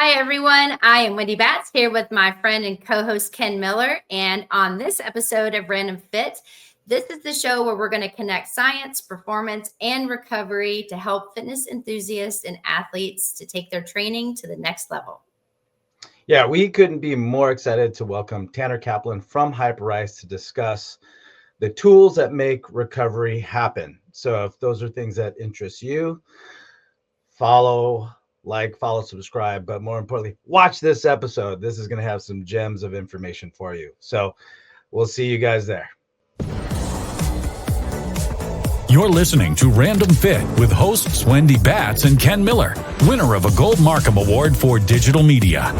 Hi, everyone. I am Wendy Batts here with my friend and co-host Ken Miller. And on this episode of Random Fit, this is the show where we're going to connect science, performance, and recovery to help fitness enthusiasts and athletes to take their training to the next level. Yeah, we couldn't be more excited to welcome Tanner Kaplan from Hyperice to discuss the tools that make recovery happen. So if those are things that interest you, follow, subscribe, but more importantly, watch this episode. This is going to have some gems of information for you. So we'll see you guys there. You're listening to Random Fit with hosts Wendy Batts and Ken Miller, winner of a Gold Markham Award for Digital Media.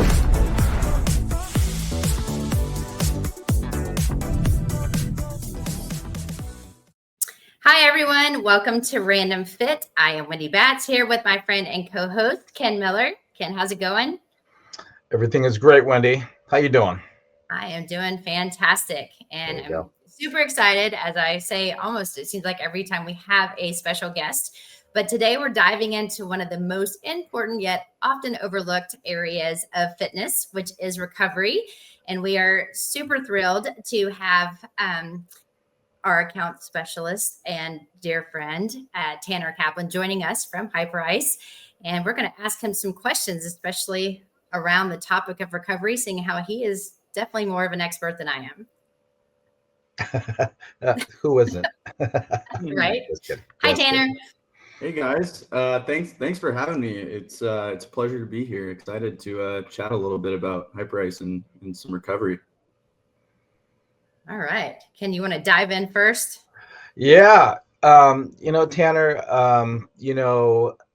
Hi, everyone. Welcome to Random Fit. I am Wendy Batts here with my friend and co-host Ken Miller. Ken, how's it going? Everything is great, Wendy. How you doing? I am doing fantastic. And I'm super excited. As I say, almost it seems like every time we have a special guest. But today we're diving into one of the most important yet often overlooked areas of fitness, which is recovery. And we are super thrilled to have our account specialist and dear friend, Tanner Kaplan, joining us from Hyperice. And we're going to ask him some questions, especially around the topic of recovery, seeing how he is definitely more of an expert than I am. Who isn't? Right? Hi, Tanner. Hey guys, thanks for having me. It's a pleasure to be here. Excited to chat a little bit about Hyperice and some recovery. All right. Ken, you want to dive in first? Yeah. Tanner,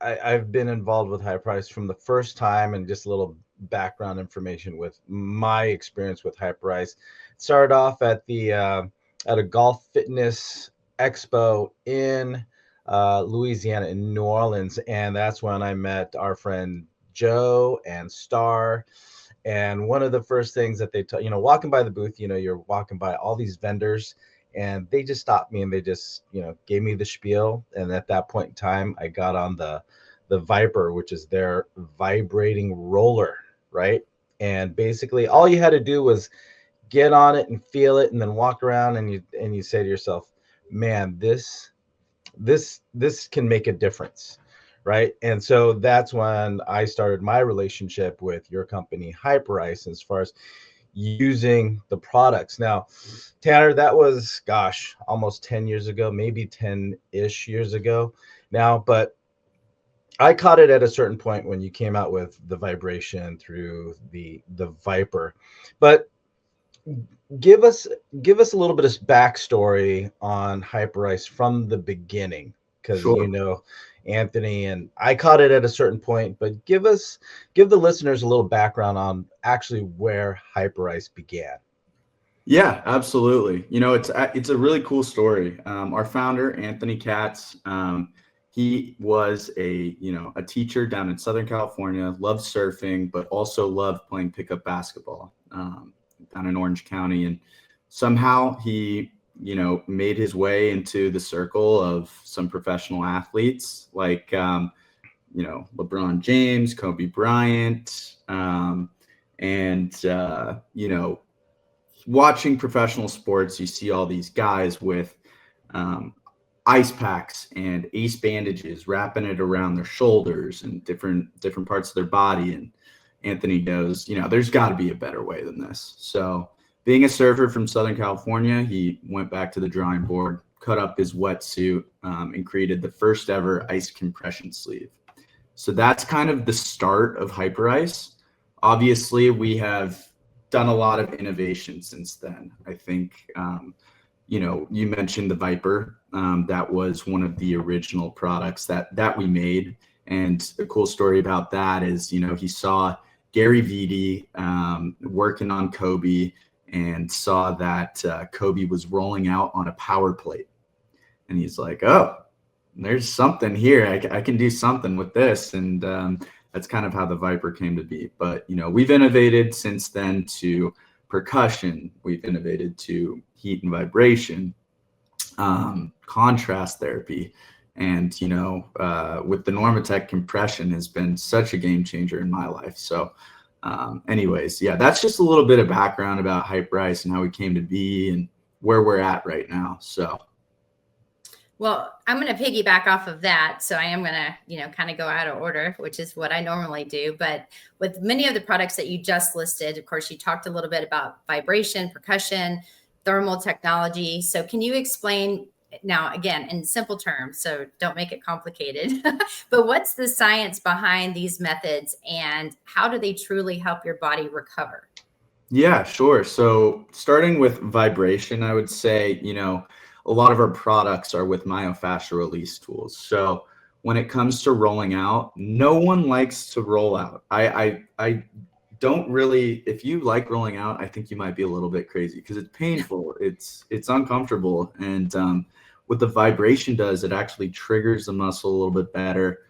I've been involved with Hyperice from the first time, and just a little background information with my experience with Hyperice. Started off at a golf fitness expo in Louisiana, in New Orleans. And that's when I met our friend Joe and Star. And one of the first things that they walking by the booth, you're walking by all these vendors, and they just stopped me and they just, gave me the spiel. And at that point in time, I got on the Viper, which is their vibrating roller, right? And basically all you had to do was get on it and feel it and then walk around, and you say to yourself, man, this can make a difference. Right. And so that's when I started my relationship with your company, Hyperice, as far as using the products. Now, Tanner, that was, almost 10 years ago, maybe 10-ish years ago now. But I caught it at a certain point when you came out with the vibration through the Viper. But give us a little bit of backstory on Hyperice from the beginning, because Sure. Anthony and I caught it at a certain point, but give the listeners a little background on actually where Hyperice began. Yeah, absolutely. It's a really cool story. Our founder, Anthony Katz, he was a teacher down in Southern California, loved surfing, but also loved playing pickup basketball down in Orange County. And somehow he made his way into the circle of some professional athletes like, LeBron James, Kobe Bryant, watching professional sports, you see all these guys with ice packs and ace bandages, wrapping it around their shoulders and different parts of their body. And Anthony goes, there's got to be a better way than this. So being a surfer from Southern California, he went back to the drawing board, cut up his wetsuit, and created the first ever ice compression sleeve. So that's kind of the start of Hyperice. Obviously, we have done a lot of innovation since then. I think, you mentioned the Viper. That was one of the original products that we made. And the cool story about that is, he saw Gary Vitti working on Kobe, and saw that Kobe was rolling out on a power plate. And he's like, oh, there's something here. I can do something with this. And that's kind of how the Viper came to be. But, we've innovated since then to percussion. We've innovated to heat and vibration, contrast therapy. And, with the Normatec compression has been such a game changer in my life. So anyways, yeah, that's just a little bit of background about Hyperice and how we came to be and where we're at right now. So. Well, I'm going to piggyback off of that. So I am going to, kind of go out of order, which is what I normally do. But with many of the products that you just listed, of course, you talked a little bit about vibration, percussion, thermal technology. So can you explain now, again, in simple terms, so don't make it complicated, but what's the science behind these methods and how do they truly help your body recover? Yeah, sure. So starting with vibration, I would say, a lot of our products are with myofascial release tools. So when it comes to rolling out, no one likes to roll out. I don't really, if you like rolling out, I think you might be a little bit crazy because it's painful. It's uncomfortable. And what the vibration does, it actually triggers the muscle a little bit better,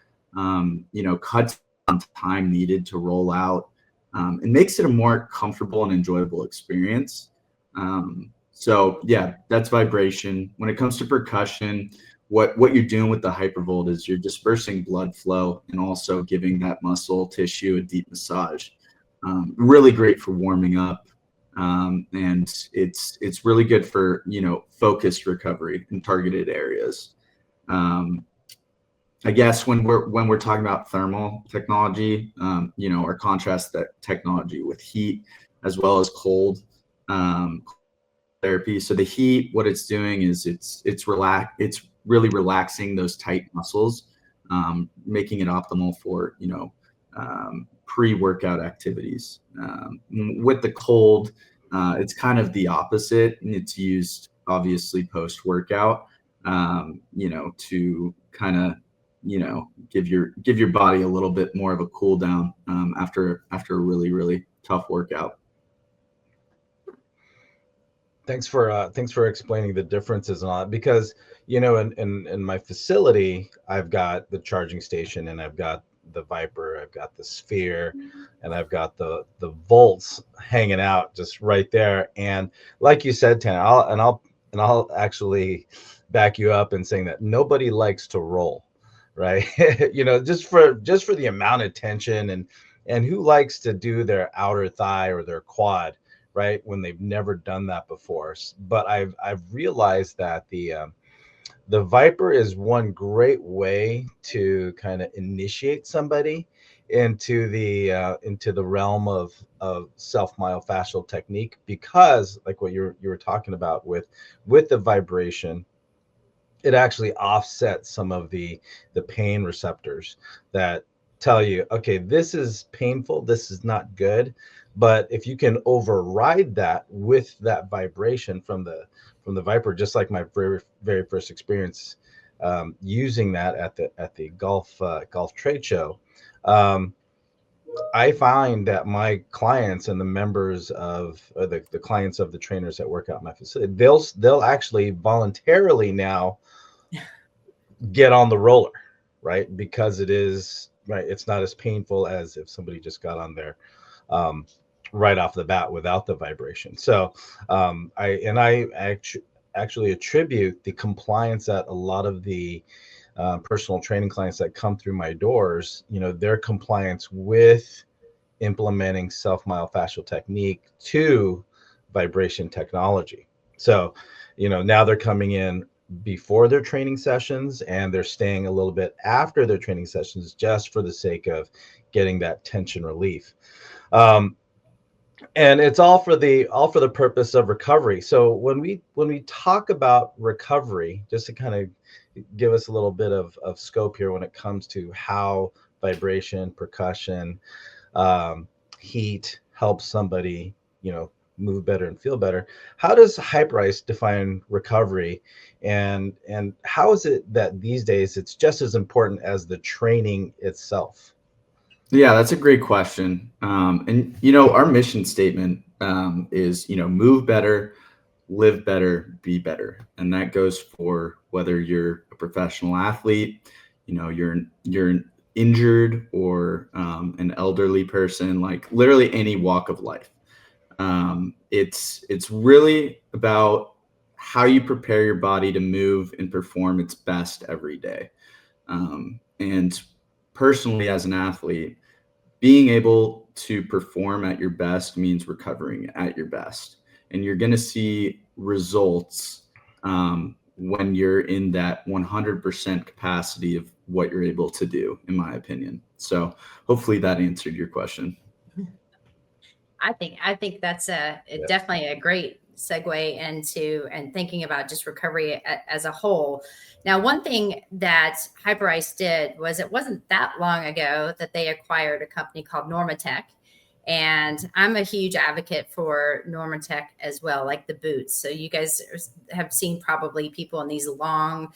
cuts on time needed to roll out. It makes it a more comfortable and enjoyable experience. So yeah, that's vibration. When it comes to percussion, what you're doing with the hypervolt is you're dispersing blood flow and also giving that muscle tissue a deep massage. Really great for warming up. And it's really good for, focused recovery in targeted areas. I guess when we're talking about thermal technology, our contrast that technology with heat as well as cold therapy. So the heat, what it's doing is it's really relaxing those tight muscles, making it optimal for pre-workout activities. With the cold, it's kind of the opposite, and it's used obviously post-workout, to kind of give your body a little bit more of a cool down after a really, really tough workout. Thanks for explaining the differences and all that, because in my facility I've got the charging station and I've got the Viper, I've got the Sphere, and I've got the volts hanging out just right there. And like you said, Tanner, I'll actually back you up in saying that nobody likes to roll, right? just for the amount of tension, and who likes to do their outer thigh or their quad, right, when they've never done that before. But I've realized that the Viper is one great way to kind of initiate somebody into the realm of self myofascial technique, because like what you were talking about with the vibration, it actually offsets some of the pain receptors that tell you, okay, this is painful, this is not good. But if you can override that with that vibration from the Viper, just like my very, very first experience using that at the golf trade show, I find that my clients and the members of the clients of the trainers that work out in my facility, they'll actually voluntarily now get on the roller, right? Because it's not as painful as if somebody just got on there right off the bat without the vibration. So I actually attribute the compliance that a lot of the personal training clients that come through my doors, their compliance with implementing self myofascial technique to vibration technology. So, now they're coming in before their training sessions and they're staying a little bit after their training sessions just for the sake of getting that tension relief. And it's all for the purpose of recovery. So when we talk about recovery, just to kind of give us a little bit of scope here when it comes to how vibration, percussion, heat helps somebody, move better and feel better. How does Hyperice define recovery, and how is it that these days it's just as important as the training itself? Yeah, that's a great question. And our mission statement is, move better, live better, be better. And that goes for whether you're a professional athlete, you're injured, or an elderly person, like literally any walk of life. It's really about how you prepare your body to move and perform its best every day. And personally, as an athlete, being able to perform at your best means recovering at your best. And you're going to see results when you're in that 100% capacity of what you're able to do, in my opinion. So hopefully that answered your question. I think that's definitely a great segue into and thinking about just recovery as a whole. Now, one thing that Hyperice did was it wasn't that long ago that they acquired a company called Normatec. And I'm a huge advocate for Normatec as well, like the boots. So you guys have seen probably people in these long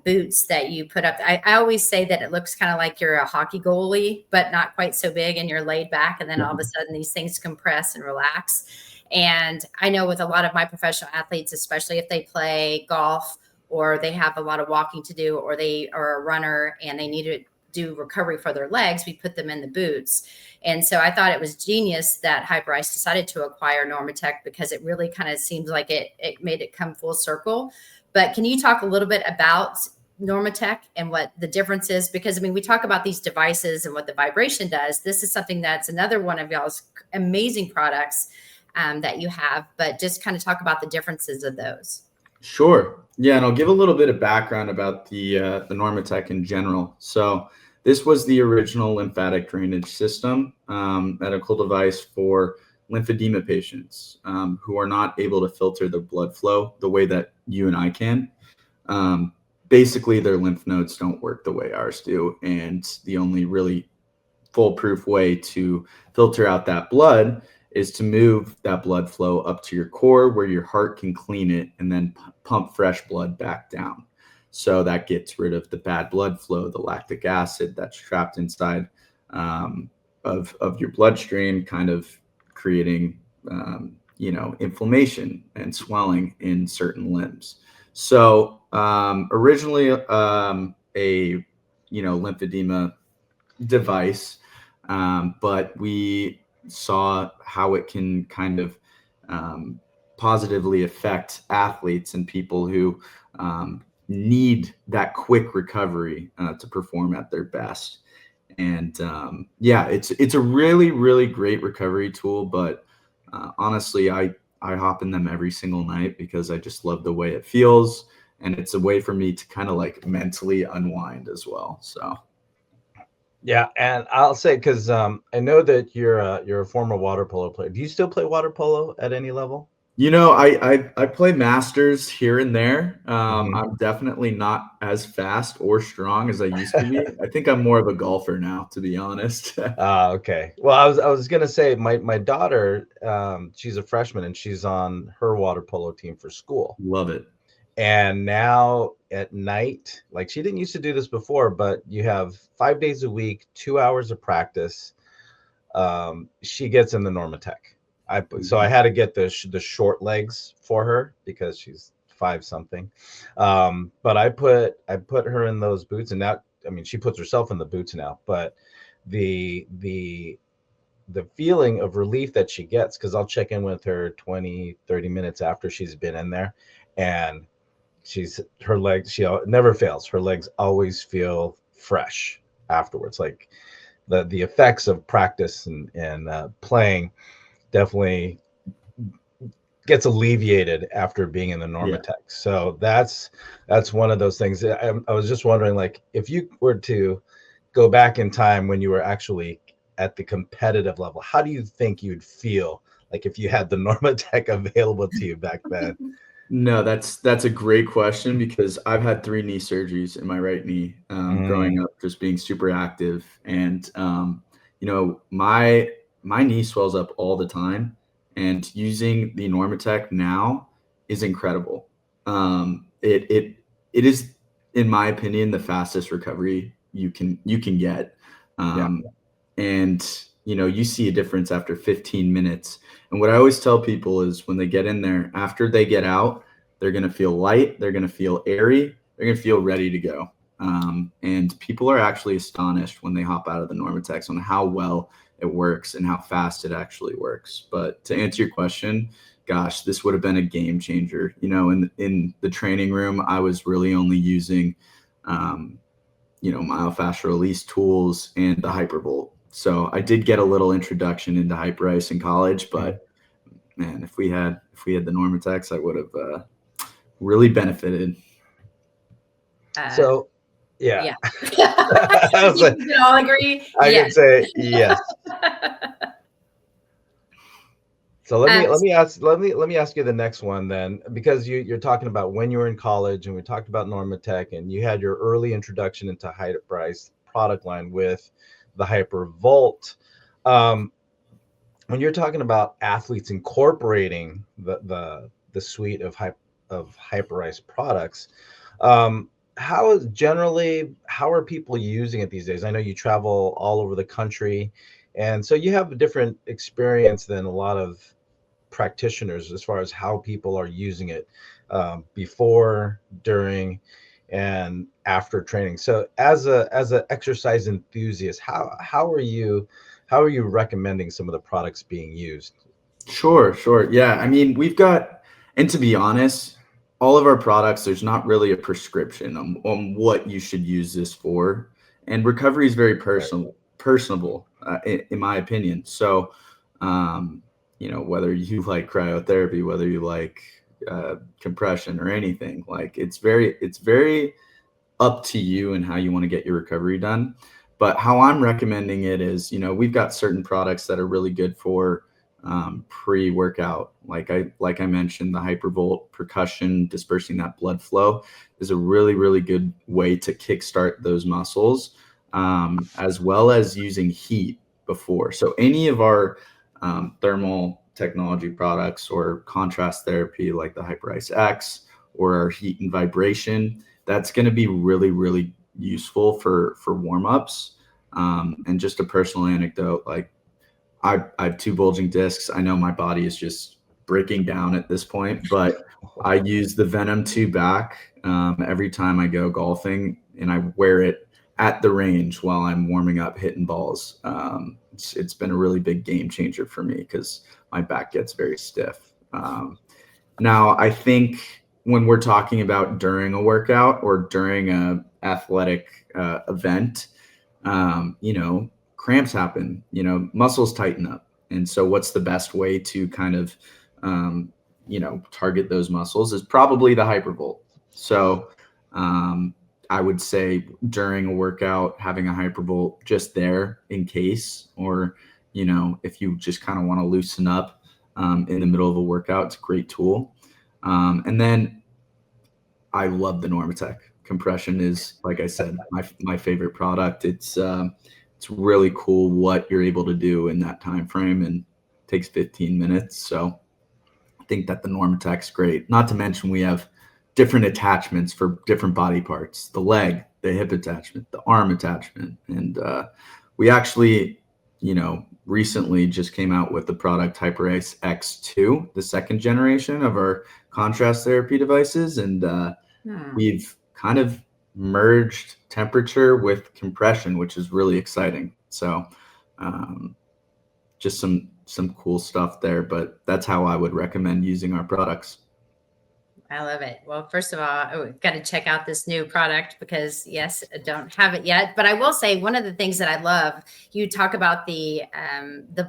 boots that you put up. I always say that it looks kind of like you're a hockey goalie, but not quite so big, and you're laid back. And then all of a sudden these things compress and relax. And I know with a lot of my professional athletes, especially if they play golf or they have a lot of walking to do, or they are a runner and they need to do recovery for their legs, we put them in the boots. And so I thought it was genius that Hyperice decided to acquire Normatec, because it really kind of seems like it made it come full circle. But can you talk a little bit about Normatec and what the difference is? Because, I mean, we talk about these devices and what the vibration does. This is something that's another one of y'all's amazing products that you have, but just kind of talk about the differences of those. Sure. Yeah, and I'll give a little bit of background about the Normatec in general. So this was the original lymphatic drainage system, medical device for lymphedema patients who are not able to filter the blood flow the way that you and I can. Basically, their lymph nodes don't work the way ours do. And the only really foolproof way to filter out that blood is to move that blood flow up to your core where your heart can clean it and then pump fresh blood back down. So that gets rid of the bad blood flow, the lactic acid that's trapped inside of your bloodstream, kind of creating, inflammation and swelling in certain limbs. So originally a lymphedema device, but we saw how it can kind of positively affect athletes and people who need that quick recovery to perform at their best. And it's a really, really great recovery tool. But honestly, I hop in them every single night because I just love the way it feels. And it's a way for me to kind of like mentally unwind as well. So. Yeah, and I'll say, because I know that you're a former water polo player. Do you still play water polo at any level? I play masters here and there. I'm definitely not as fast or strong as I used to be. I think I'm more of a golfer now, to be honest. Okay. Well, I was gonna say my daughter, she's a freshman and she's on her water polo team for school. Love it. And now at night, like, she didn't used to do this before, but you have 5 days a week, 2 hours of practice. She gets in the Normatec. So I had to get the short legs for her because she's 5 something. But I put her in those boots, and now, I mean, she puts herself in the boots now. But the feeling of relief that she gets, because I'll check in with her 20, 30 minutes after she's been in there, and her legs, she never fails. Her legs always feel fresh afterwards. Like the effects of practice and playing definitely gets alleviated after being in the Normatec. Yeah. So that's one of those things. I was just wondering, like, if you were to go back in time when you were actually at the competitive level, how do you think you'd feel like if you had the Normatec available to you back then? No, that's a great question, because I've had 3 knee surgeries in my right knee growing up, just being super active. And, my knee swells up all the time, and using the Normatec now is incredible. It is, in my opinion, the fastest recovery you can get. And, you see a difference after 15 minutes. And what I always tell people is, when they get in there, after they get out, they're going to feel light, they're going to feel airy, they're going to feel ready to go. And people are actually astonished when they hop out of the Normatec on how well it works and how fast it actually works. But to answer your question, gosh, this would have been a game changer. In the training room, I was really only using myofascial release tools and the Hypervolt. So I did get a little introduction into Hyperice in college, but man, if we had the Normatec, I would have really benefited. So yeah. I was like, we can all agree. I can say yes. So let me ask you the next one then, because you're talking about when you were in college, and we talked about Normatec, and you had your early introduction into Hyperice product line with the Hypervolt. When you're talking about athletes incorporating the suite of Hyperice products, how are people using it these days? I know you travel all over the country, and so you have a different experience than a lot of practitioners as far as how people are using it before, during, and after training. So as a exercise enthusiast, how are you recommending some of the products being used? Sure. Yeah. I mean, and to be honest, all of our products, there's not really a prescription on what you should use this for. And recovery is very personable, in my opinion. So, whether you like cryotherapy, whether you like compression or anything, like it's very up to you and how you want to get your recovery done. But how I'm recommending it is, we've got certain products that are really good for pre-workout. Like I mentioned, the Hypervolt percussion, dispersing that blood flow, is a really, really good way to kickstart those muscles, as well as using heat before. So any of our thermal technology products or contrast therapy like the Hyperice X or our heat and vibration, that's going to be really, really useful for warm-ups. And just a personal anecdote, like I have 2 bulging discs. I know my body is just breaking down at this point, but I use the Venom 2 back every time I go golfing, and I wear it at the range while I'm warming up hitting balls. It's been a really big game changer for me because my back gets very stiff. Now, I think when we're talking about during a workout or during a athletic event, cramps happen, muscles tighten up. And so what's the best way to kind of, target those muscles is probably the Hypervolt. So I would say during a workout, having a Hypervolt just there in case, or, if you just kind of want to loosen up in the middle of a workout, it's a great tool. And then I love the Normatec. Compression is, like I said, my favorite product. It's really cool what you're able to do in that time frame, and it takes 15 minutes. So I think that the Normatec's great. Not to mention we have different attachments for different body parts: the leg, the hip attachment, the arm attachment, and we actually, recently just came out with the product Hyperice X2, the second generation of our contrast therapy devices, and we've kind of merged temperature with compression, which is really exciting. So just some cool stuff there, but that's how I would recommend using our products. I love it. Well, first of all, we've got to check out this new product because, yes, I don't have it yet. But I will say one of the things that I love, you talk about the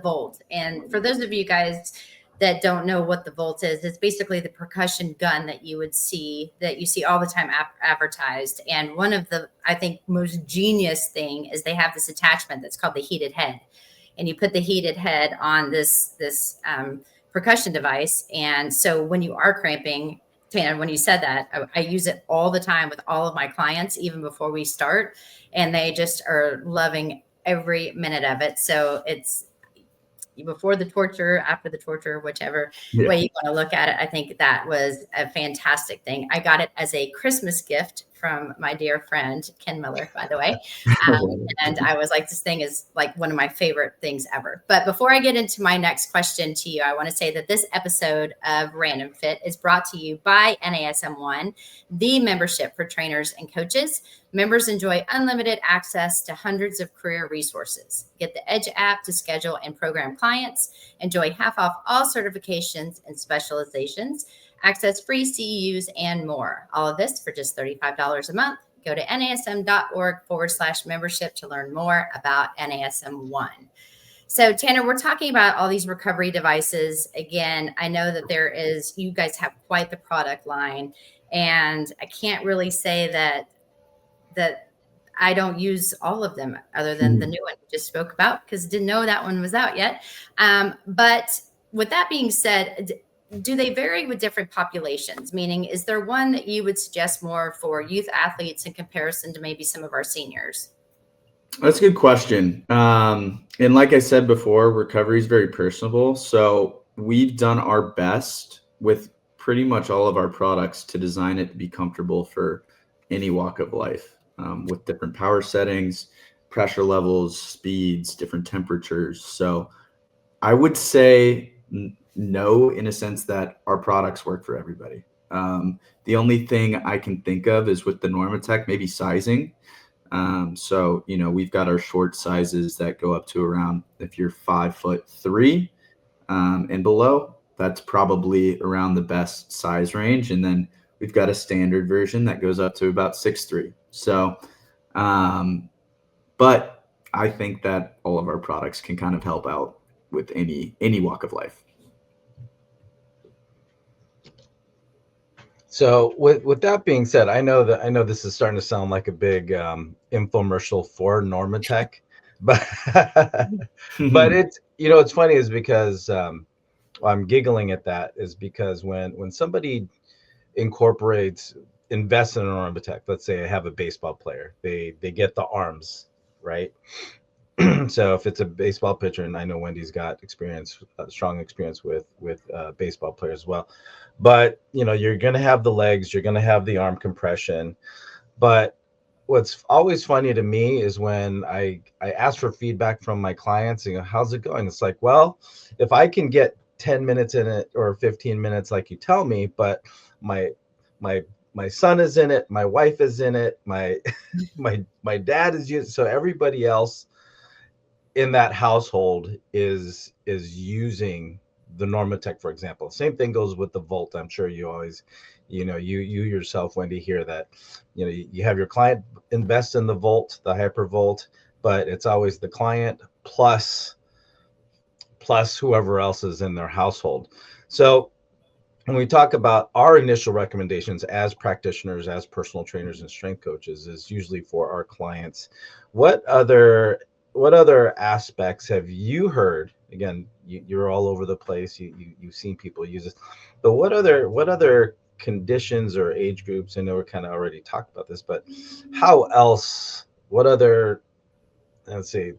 Volt. And for those of you guys that don't know what the Volt is, it's basically the percussion gun that you see all the time advertised. And one of the, I think, most genius thing is they have this attachment that's called the heated head. And you put the heated head on this percussion device. And so when you are cramping, Tanner, when you said that, I use it all the time with all of my clients, even before we start, and they just are loving every minute of it. So it's before the torture, after the torture, whichever way you want to look at it. I think that was a fantastic thing. I got it as a Christmas gift from my dear friend, Ken Miller, by the way. And I was like, this thing is like one of my favorite things ever. But before I get into my next question to you, I want to say that this episode of Random Fit is brought to you by NASM1, the membership for trainers and coaches. Members enjoy unlimited access to hundreds of career resources. Get the Edge app to schedule and program clients. Enjoy half off all certifications and specializations. Access free CEUs and more. All of this for just $35 a month. Go to NASM.org/membership to learn more about NASM 1. So Tanner, we're talking about all these recovery devices. Again, I know that you guys have quite the product line, and I can't really say that I don't use all of them other than the new one we just spoke about, because didn't know that one was out yet. But with that being said, do they vary with different populations? Meaning, is there one that you would suggest more for youth athletes in comparison to maybe some of our seniors? That's a good question. And like I said before, recovery is very personable. So we've done our best with pretty much all of our products to design it to be comfortable for any walk of life, with different power settings, pressure levels, speeds, different temperatures. So I would say no, in a sense that our products work for everybody. The only thing I can think of is with the Normatec, maybe sizing. So, we've got our short sizes that go up to around, if you're 5'3", and below, that's probably around the best size range. And then we've got a standard version that goes up to about 6'3". So, but I think that all of our products can kind of help out with any walk of life. So with that being said, I know this is starting to sound like a big infomercial for Normatec, but it's it's funny is because I'm giggling at that is because when somebody invests in a Normatec, let's say I have a baseball player, they get the arms, right? So if it's a baseball pitcher, and I know Wendy's got strong experience with baseball players as well, but you're going to have the legs, you're going to have the arm compression. But what's always funny to me is when I ask for feedback from my clients, how's it going? It's like, well, if I can get 10 minutes in it or 15 minutes like you tell me, but my son is in it, my wife is in it, my dad is using, so everybody else in that household is using the Normatec, for example. Same thing goes with the Volt. I'm sure you always, you yourself, Wendy, hear that, you have your client invest in the Volt, the Hyper Volt, but it's always the client plus whoever else is in their household. So when we talk about our initial recommendations as practitioners, as personal trainers and strength coaches, is usually for our clients. What other aspects have you heard? Again, you're all over the place. You've seen people use this, but what other conditions or age groups? I know we're kind of already talked about this, but how else? What other? Let's see.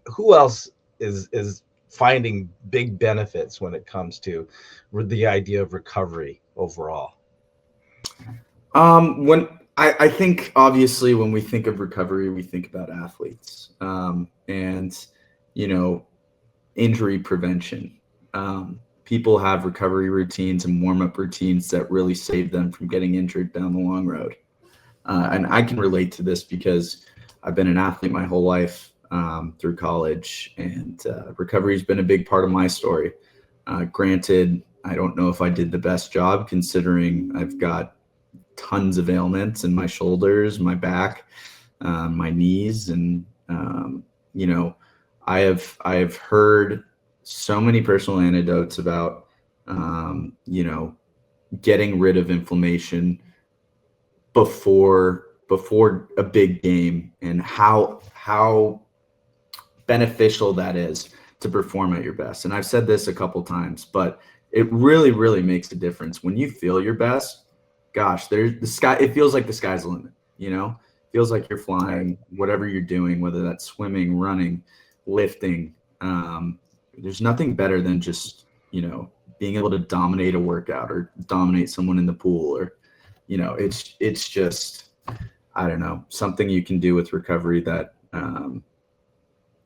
Who else is finding big benefits when it comes to the idea of recovery overall? When I think obviously when we think of recovery, we think about athletes, and injury prevention. People have recovery routines and warm-up routines that really save them from getting injured down the long road. And I can relate to this because I've been an athlete my whole life, through college, and recovery has been a big part of my story. Granted, I don't know if I did the best job considering I've got tons of ailments in my shoulders, my back, my knees, and I have heard so many personal anecdotes about getting rid of inflammation before a big game, and how beneficial that is to perform at your best. And I've said this a couple times, but it really, really makes a difference when you feel your best. Gosh, there's the sky. It feels like the sky's the limit. Feels like you're flying. Whatever you're doing, whether that's swimming, running, lifting, there's nothing better than just being able to dominate a workout or dominate someone in the pool, or it's just, I don't know, something you can do with recovery that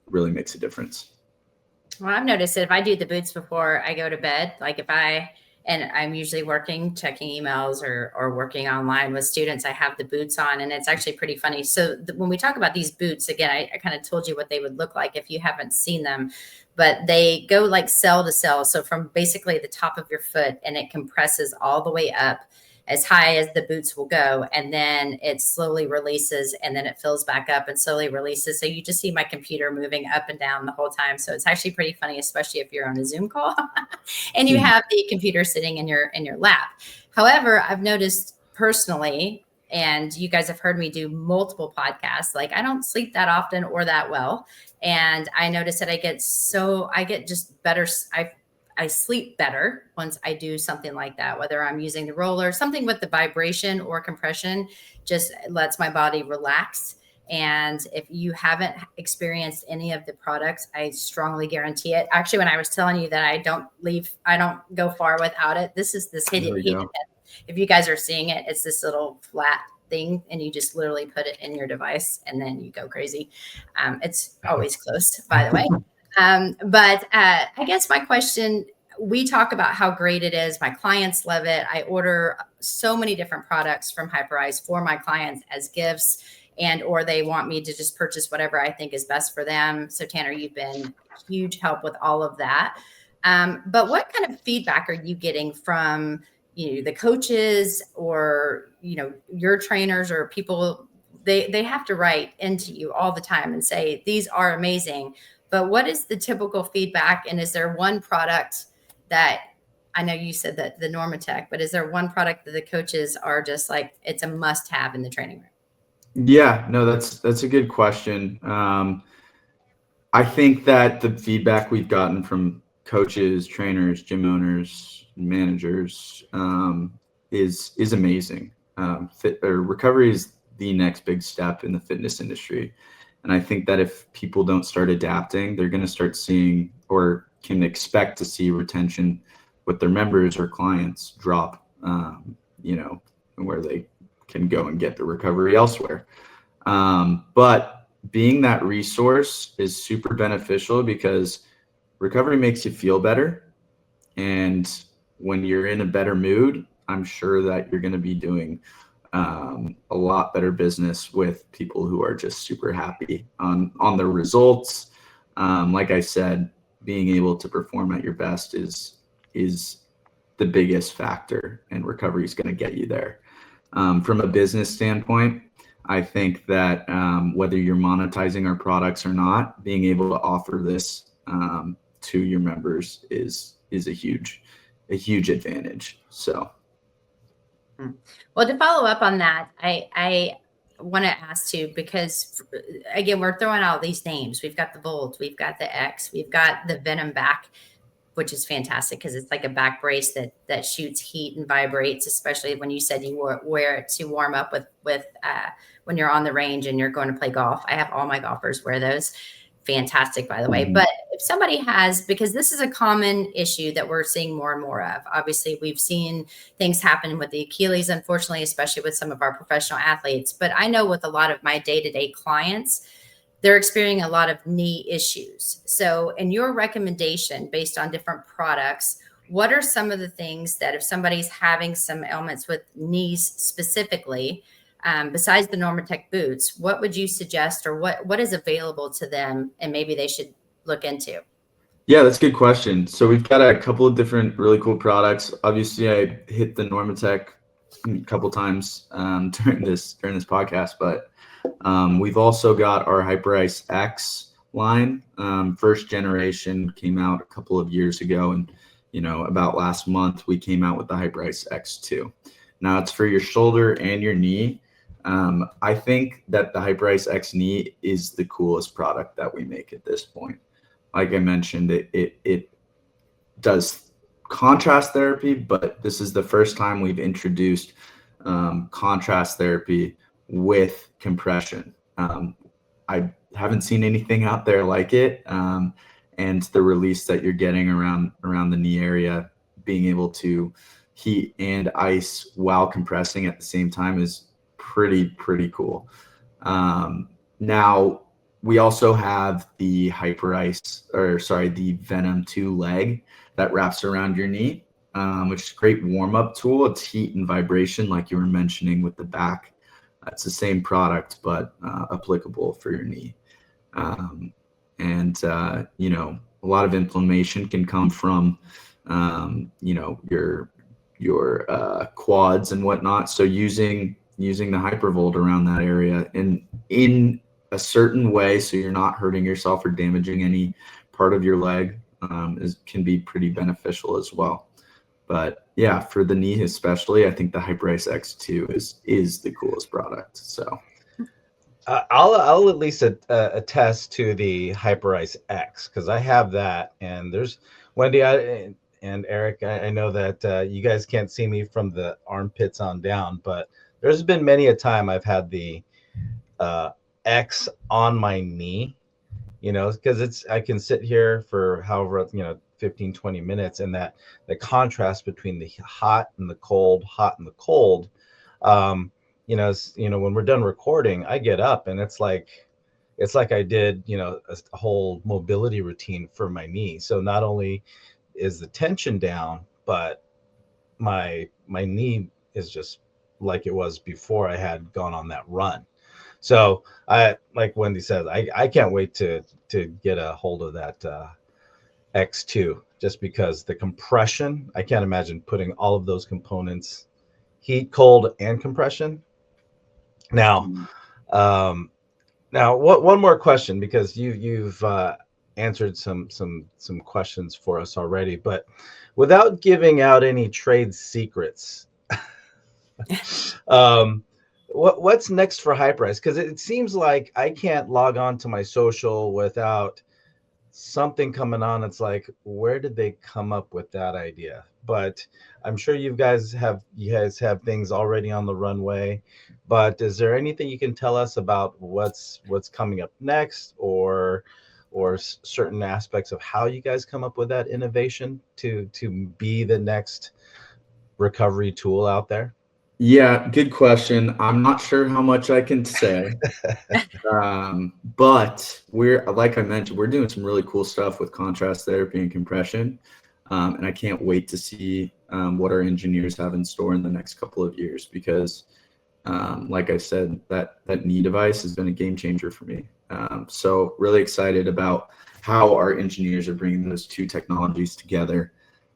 really makes a difference. Well, I've noticed that if I do the boots before I go to bed, like and I'm usually working, checking emails or working online with students, I have the boots on, and it's actually pretty funny. So when we talk about these boots, again, I kind of told you what they would look like if you haven't seen them, but they go like cell to cell. So from basically the top of your foot, and it compresses all the way up as high as the boots will go. And then it slowly releases and then it fills back up and slowly releases. So you just see my computer moving up and down the whole time. So it's actually pretty funny, especially if you're on a Zoom call and you have the computer sitting in your lap. However, I've noticed personally, and you guys have heard me do multiple podcasts, like I don't sleep that often or that well. And I notice that I get just better. I sleep better once I do something like that, whether I'm using the roller, something with the vibration or compression just lets my body relax. And if you haven't experienced any of the products, I strongly guarantee it. Actually, when I was telling you that I don't go far without it. This is this hidden. If you guys are seeing it, it's this little flat thing and you just literally put it in your device and then you go crazy. It's always close, by the way. But I guess my question, we talk about how great it is. My clients love it. I order so many different products from Hyperice for my clients as gifts or they want me to just purchase whatever I think is best for them. So Tanner, you've been huge help with all of that. But what kind of feedback are you getting from the coaches or, your trainers or people? They have to write into you all the time and say, these are amazing. But what is the typical feedback? And is there one product that, I know you said that the Normatec, but is there one product that the coaches are just like, it's a must have in the training room? Yeah, no, that's a good question. I think that the feedback we've gotten from coaches, trainers, gym owners, managers is amazing. Recovery is the next big step in the fitness industry. And I think that if people don't start adapting, they're going to start seeing or can expect to see retention with their members or clients drop, where they can go and get the recovery elsewhere. But being that resource is super beneficial because recovery makes you feel better. And when you're in a better mood, I'm sure that you're going to be doing a lot better business with people who are just super happy on the results. Like I said, being able to perform at your best is the biggest factor, and recovery is going to get you there. From a business standpoint, I think that whether you're monetizing our products or not, being able to offer this to your members is a huge advantage. So. Well, to follow up on that, I want to ask too, because again, we're throwing out these names. We've got the Volt, we've got the X, we've got the Venom back, which is fantastic because it's like a back brace that shoots heat and vibrates, especially when you said you wear it to warm up with when you're on the range and you're going to play golf. I have all my golfers wear those. Fantastic, by the way. But if somebody has, because this is a common issue that we're seeing more and more of, obviously we've seen things happen with the Achilles, unfortunately, especially with some of our professional athletes. But I know with a lot of my day-to-day clients, they're experiencing a lot of knee issues. So in your recommendation, based on different products, what are some of the things that if somebody's having some ailments with knees specifically, besides the Normatec boots, what would you suggest, or what is available to them and maybe they should look into? Yeah, that's a good question. So we've got a couple of different really cool products. Obviously, I hit the Normatec a couple times during this podcast, but we've also got our Hyperice X line. First generation came out a couple of years ago, and about last month we came out with the Hyperice X2. Now it's for your shoulder and your knee. I think that the Hyperice X knee is the coolest product that we make at this point. Like I mentioned, it does contrast therapy, but this is the first time we've introduced contrast therapy with compression. I haven't seen anything out there like it. And the release that you're getting around the knee area, being able to heat and ice while compressing at the same time is pretty cool. Now we also have the the Venom 2 leg that wraps around your knee, which is a great warm-up tool. It's heat and vibration, like you were mentioning with the back. It's the same product, but applicable for your knee. A lot of inflammation can come from, your quads and whatnot. So using the Hypervolt around that area in a certain way, so you're not hurting yourself or damaging any part of your leg, can be pretty beneficial as well. But yeah, for the knee especially, I think the Hyperice X2 is the coolest product. So I'll at least attest to the Hyperice X, because I have that, and there's Wendy and Eric. I know that you guys can't see me from the armpits on down, but there's been many a time I've had the X on my knee, because I can sit here for however, 15, 20 minutes, and that the contrast between the hot and the cold, when we're done recording, I get up and it's like I did, a whole mobility routine for my knee. So not only is the tension down, but my knee is just like it was before I had gone on that run. So like Wendy says, I can't wait to get a hold of that X2, just because the compression, I can't imagine putting all of those components, heat, cold, and compression. Now, one more question, because you've answered some questions for us already, but without giving out any trade secrets, what's next for Hyperice? Because it seems like I can't log on to my social without something coming on. It's like, where did they come up with that idea? But I'm sure you guys have things already on the runway. But is there anything you can tell us about what's coming up next, or certain aspects of how you guys come up with that innovation to be the next recovery tool out there? Yeah, good question. I'm not sure how much I can say, but like I mentioned, we're doing some really cool stuff with contrast therapy and compression, and I can't wait to see what our engineers have in store in the next couple of years, because like I said, that knee device has been a game changer for me. So really excited about how our engineers are bringing those two technologies together.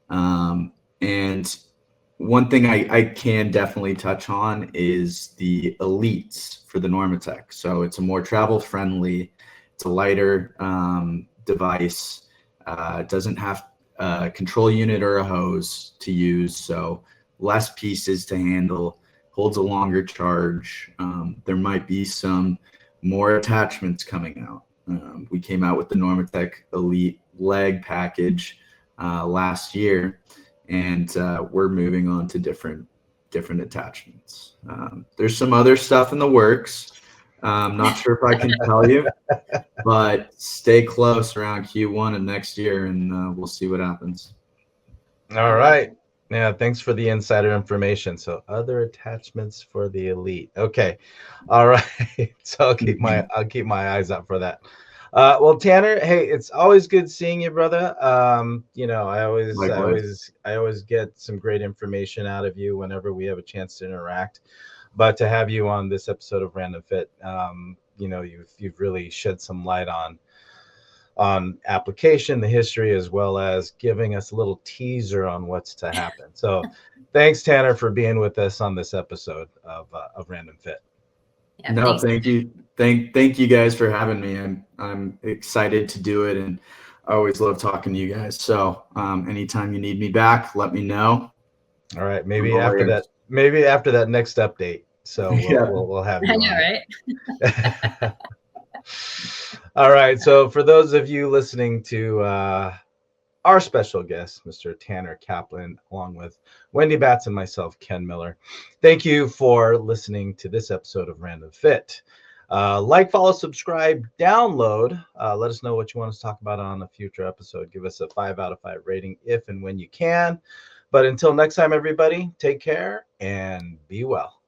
And one thing I can definitely touch on is the Elites for the Normatec. So it's a more travel friendly, it's a lighter device. It doesn't have a control unit or a hose to use, so less pieces to handle, holds a longer charge. There might be some more attachments coming out. We came out with the Normatec Elite leg package last year, and we're moving on to different attachments. There's some other stuff in the works. I'm not sure if I can tell you, but stay close around Q1 of next year, and we'll see what happens. All right. Yeah, thanks for the insider information. So other attachments for the Elite. Okay. All right. So I'll keep my eyes out for that. Well, Tanner, hey, it's always good seeing you, brother. I always get some great information out of you whenever we have a chance to interact. But to have you on this episode of Random Fit, you've really shed some light on application, the history, as well as giving us a little teaser on what's to happen. So thanks, Tanner, for being with us on this episode of Random Fit. Yeah, no, thank you. Thank you guys for having me. I'm excited to do it, and I always love talking to you guys. So anytime you need me back, let me know. All right. Maybe after that next update. So we'll have you. I know, right? All right. So for those of you listening to our special guest, Mr. Tanner Kaplan, along with Wendy Batts and myself, Ken Miller, thank you for listening to this episode of Random Fit. Like, follow, subscribe, download. Let us know what you want us to talk about on a future episode. Give us a 5 out of 5 rating if and when you can. But until next time, everybody, take care and be well.